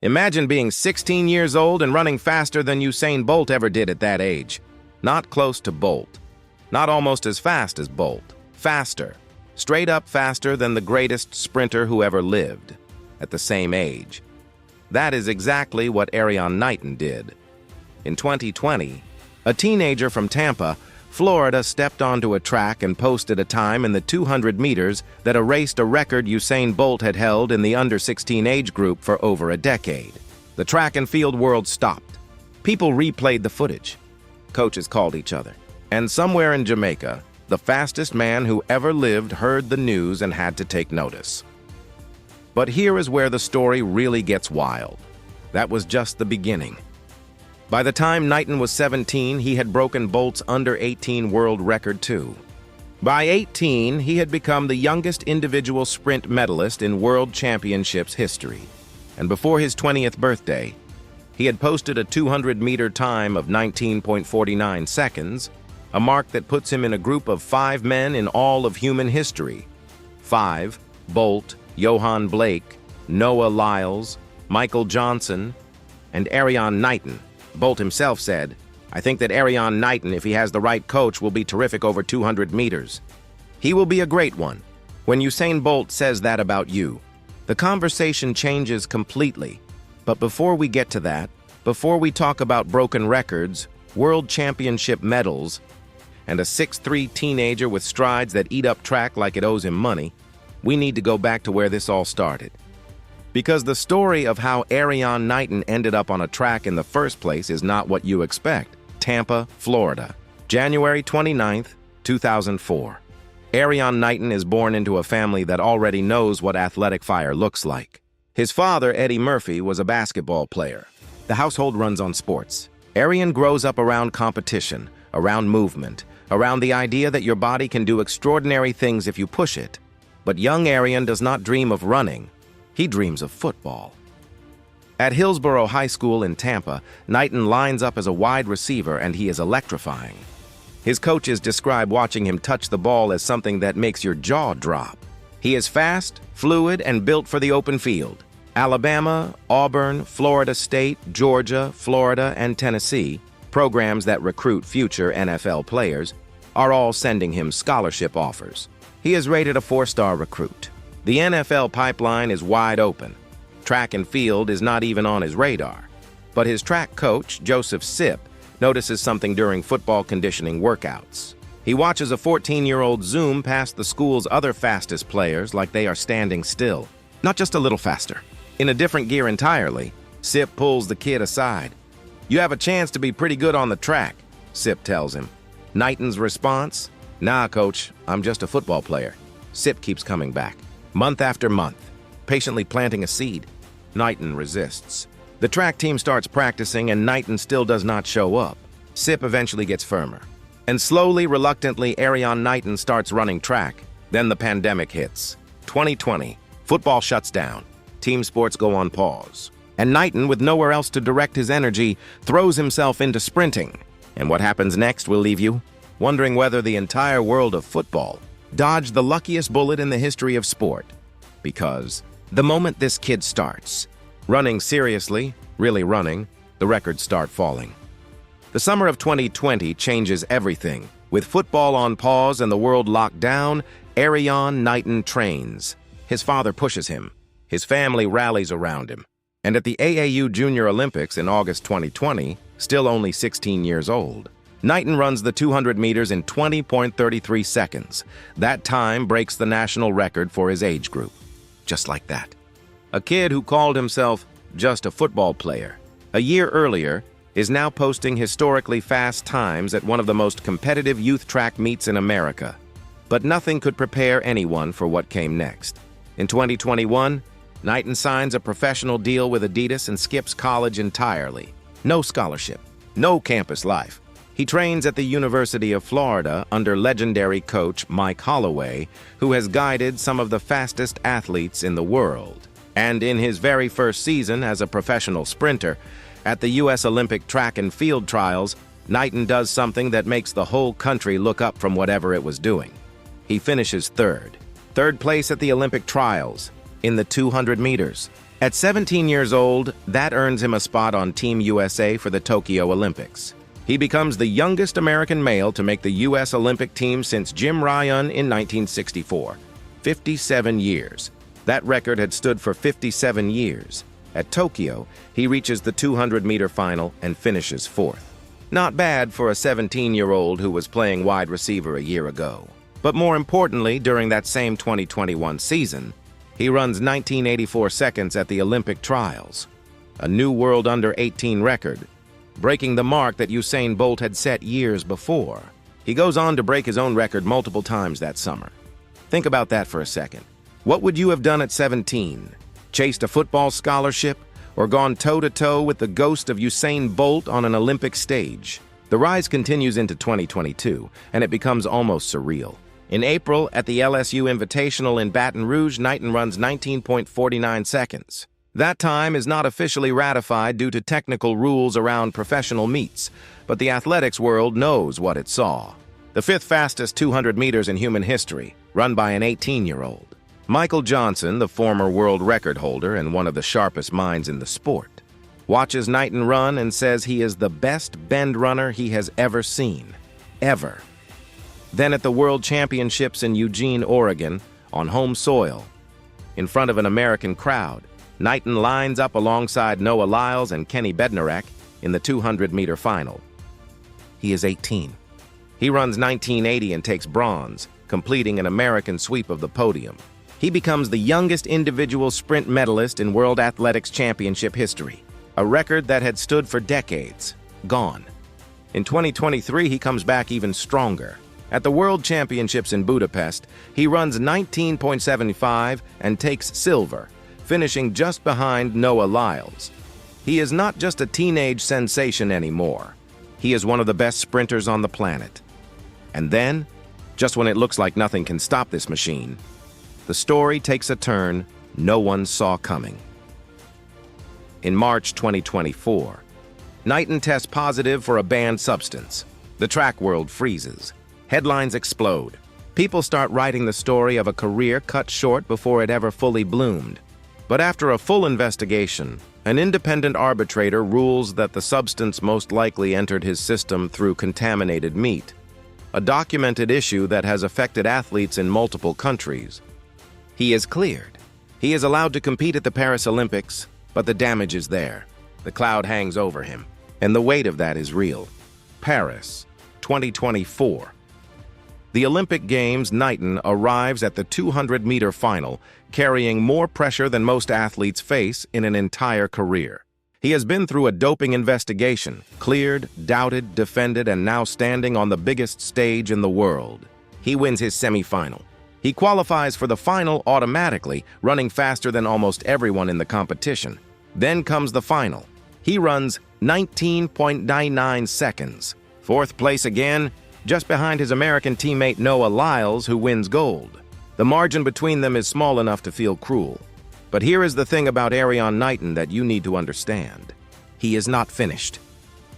Imagine being 16 years old and running faster than Usain Bolt ever did at that age. Not close to Bolt. Not almost as fast as Bolt. Faster. Straight up faster than the greatest sprinter who ever lived. At the same age. That is exactly what Arion Knighton did. In 2020, a teenager from Tampa, Florida stepped onto a track and posted a time in the 200 meters that erased a record Usain Bolt had held in the under-16 age group for over a decade. The track and field world stopped. People replayed the footage. Coaches called each other. And somewhere in Jamaica, the fastest man who ever lived heard the news and had to take notice. But here is where the story really gets wild. That was just the beginning. By the time Knighton was 17, he had broken Bolt's under-18 world record too. By 18, he had become the youngest individual sprint medalist in World Championships history. And before his 20th birthday, he had posted a 200-meter time of 19.49 seconds, a mark that puts him in a group of 5 men in all of human history. 5, Bolt, Johan Blake, Noah Lyles, Michael Johnson, and Erriyon Knighton. Bolt himself said, "I think that Arion Knighton, if he has the right coach, will be terrific over 200 meters. He will be a great one." When Usain Bolt says that about you, the conversation changes completely. But before we get to that, before we talk about broken records, world championship medals, and a 6'3" teenager with strides that eat up track like it owes him money, we need to go back to where this all started. Because the story of how Arion Knighton ended up on a track in the first place is not what you expect. Tampa, Florida, January 29th, 2004. Arion Knighton is born into a family that already knows what athletic fire looks like. His father, Eddie Murphy, was a basketball player. The household runs on sports. Arion grows up around competition, around movement, around the idea that your body can do extraordinary things if you push it. But young Arion does not dream of running. He dreams of football. At Hillsborough High School in Tampa, Knighton lines up as a wide receiver and he is electrifying. His coaches describe watching him touch the ball as something that makes your jaw drop. He is fast, fluid, and built for the open field. Alabama, Auburn, Florida State, Georgia, Florida, and Tennessee, programs that recruit future NFL players, are all sending him scholarship offers. He is rated a 4-star recruit. The NFL pipeline is wide open. Track and field is not even on his radar. But his track coach, Joseph Sipp, notices something during football conditioning workouts. He watches a 14-year-old zoom past the school's other fastest players like they are standing still. Not just a little faster. In a different gear entirely, Sipp pulls the kid aside. "You have a chance to be pretty good on the track," Sipp tells him. Knighton's response? "Nah, coach, I'm just a football player." Sipp keeps coming back. Month after month, patiently planting a seed. Knighton resists. The track team starts practicing and Knighton still does not show up. Sipp eventually gets firmer. And slowly, reluctantly, Arion Knighton starts running track. Then the pandemic hits. 2020. Football shuts down. Team sports go on pause. And Knighton, with nowhere else to direct his energy, throws himself into sprinting. And what happens next will leave you wondering whether the entire world of football dodged the luckiest bullet in the history of sport. Because the moment this kid starts running seriously, really running, the records start falling. The summer of 2020 changes everything. With football on pause and the world locked down, Arion Knighton trains. His father pushes him. His family rallies around him. And at the AAU Junior Olympics in August 2020, still only 16 years old, Knighton runs the 200 meters in 20.33 seconds. That time breaks the national record for his age group. Just like that. A kid who called himself just a football player a year earlier is now posting historically fast times at one of the most competitive youth track meets in America. But nothing could prepare anyone for what came next. In 2021, Knighton signs a professional deal with Adidas and skips college entirely. No scholarship, no campus life. He trains at the University of Florida under legendary coach Mike Holloway, who has guided some of the fastest athletes in the world. And in his very first season as a professional sprinter, at the U.S. Olympic track and field trials, Knighton does something that makes the whole country look up from whatever it was doing. He finishes third place at the Olympic trials, in the 200 meters. At 17 years old, that earns him a spot on Team USA for the Tokyo Olympics. He becomes the youngest American male to make the U.S. Olympic team since Jim Ryan in 1964. 57 years. That record had stood for 57 years. At Tokyo, he reaches the 200-meter final and finishes fourth. Not bad for a 17-year-old who was playing wide receiver a year ago. But more importantly, during that same 2021 season, he runs 1984 seconds at the Olympic trials, a new world under-18 record, breaking the mark that Usain Bolt had set years before. He goes on to break his own record multiple times that summer. Think about that for a second. What would you have done at 17? Chased a football scholarship, or gone toe-to-toe with the ghost of Usain Bolt on an Olympic stage? The rise continues into 2022, and it becomes almost surreal. In April, at the LSU Invitational in Baton Rouge, Knighton runs 19.49 seconds. That time is not officially ratified due to technical rules around professional meets, but the athletics world knows what it saw. The fifth fastest 200 meters in human history, run by an 18-year-old. Michael Johnson, the former world record holder and one of the sharpest minds in the sport, watches Knighton run and says he is the best bend runner he has ever seen. Ever. Then at the World Championships in Eugene, Oregon, on home soil, in front of an American crowd, Knighton lines up alongside Noah Lyles and Kenny Bednarek in the 200-meter final. He is 18. He runs 1980 and takes bronze, completing an American sweep of the podium. He becomes the youngest individual sprint medalist in World Athletics Championship history, a record that had stood for decades, gone. In 2023, he comes back even stronger. At the World Championships in Budapest, he runs 19.75 and takes silver, finishing just behind Noah Lyles. He is not just a teenage sensation anymore. He is one of the best sprinters on the planet. And then, just when it looks like nothing can stop this machine, the story takes a turn no one saw coming. In March 2024, Knighton tests positive for a banned substance. The track world freezes. Headlines explode. People start writing the story of a career cut short before it ever fully bloomed. But after a full investigation, an independent arbitrator rules that the substance most likely entered his system through contaminated meat, a documented issue that has affected athletes in multiple countries. He is cleared. He is allowed to compete at the Paris Olympics, but the damage is there. The cloud hangs over him, and the weight of that is real. Paris, 2024. The Olympic Games, Knighton arrives at the 200-meter final, carrying more pressure than most athletes face in an entire career. He has been through a doping investigation, cleared, doubted, defended, and now standing on the biggest stage in the world. He wins his semifinal. He qualifies for the final automatically, running faster than almost everyone in the competition. Then comes the final. He runs 19.99 seconds. Fourth place again, just behind his American teammate Noah Lyles, who wins gold. The margin between them is small enough to feel cruel. But here is the thing about Erriyon Knighton that you need to understand. He is not finished.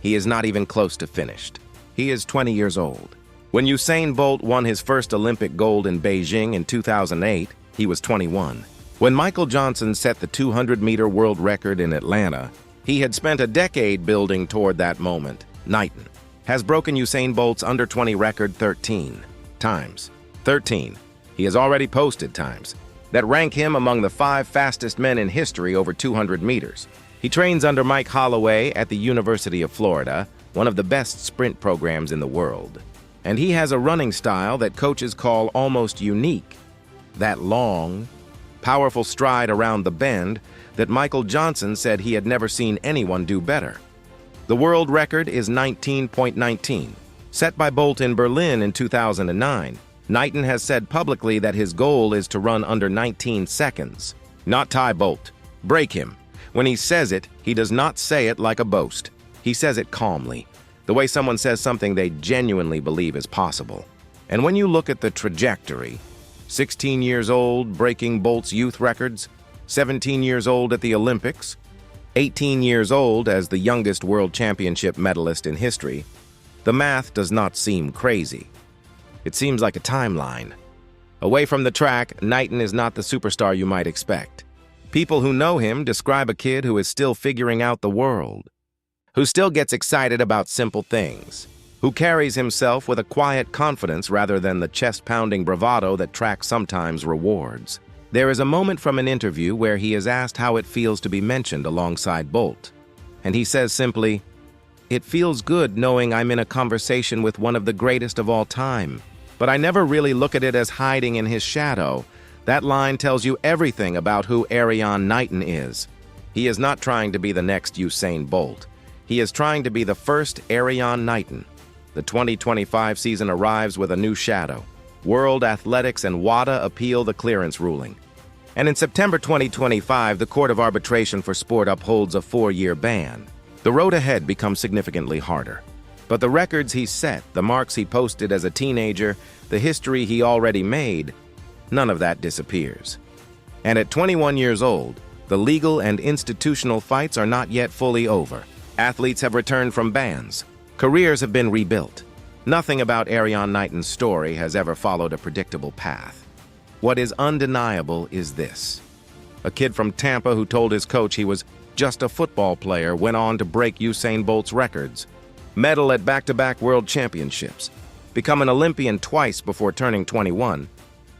He is not even close to finished. He is 20 years old. When Usain Bolt won his first Olympic gold in Beijing in 2008, he was 21. When Michael Johnson set the 200-meter world record in Atlanta, he had spent a decade building toward that moment. Knighton has broken Usain Bolt's under-20 record 13 times. 13. He has already posted times that rank him among the 5 fastest men in history over 200 meters. He trains under Mike Holloway at the University of Florida, one of the best sprint programs in the world. And he has a running style that coaches call almost unique. That long, powerful stride around the bend that Michael Johnson said he had never seen anyone do better. The world record is 19.19, set by Bolt in Berlin in 2009. Knighton has said publicly that his goal is to run under 19 seconds. Not tie Bolt. Break him. When he says it, he does not say it like a boast. He says it calmly, the way someone says something they genuinely believe is possible. And when you look at the trajectory, 16 years old, breaking Bolt's youth records, 17 years old at the Olympics, 18 years old as the youngest world championship medalist in history, the math does not seem crazy. It seems like a timeline. Away from the track, Knighton is not the superstar you might expect. People who know him describe a kid who is still figuring out the world, who still gets excited about simple things, who carries himself with a quiet confidence rather than the chest-pounding bravado that track sometimes rewards. There is a moment from an interview where he is asked how it feels to be mentioned alongside Bolt, and he says simply, "It feels good knowing I'm in a conversation with one of the greatest of all time, but I never really look at it as hiding in his shadow." That line tells you everything about who Erriyon Knighton is. He is not trying to be the next Usain Bolt. He is trying to be the first Arion Knighton. The 2025 season arrives with a new shadow. World Athletics and WADA appeal the clearance ruling. And in September 2025, the Court of Arbitration for Sport upholds a 4-year ban. The road ahead becomes significantly harder. But the records he set, the marks he posted as a teenager, the history he already made, none of that disappears. And at 21 years old, the legal and institutional fights are not yet fully over. Athletes have returned from bans. Careers have been rebuilt. Nothing about Arion Knighton's story has ever followed a predictable path. What is undeniable is this. A kid from Tampa who told his coach he was just a football player went on to break Usain Bolt's records, medal at back-to-back world championships, become an Olympian twice before turning 21,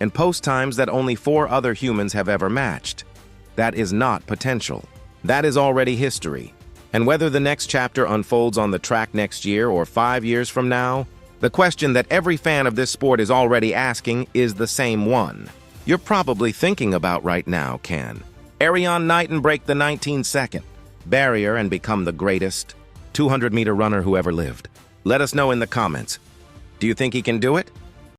and post times that only 4 other humans have ever matched. That is not potential. That is already history. And whether the next chapter unfolds on the track next year or 5 years from now, the question that every fan of this sport is already asking is the same one. You're probably thinking about right now, can Arion Knighton break the 19-second barrier and become the greatest 200-meter runner who ever lived? Let us know in the comments. Do you think he can do it?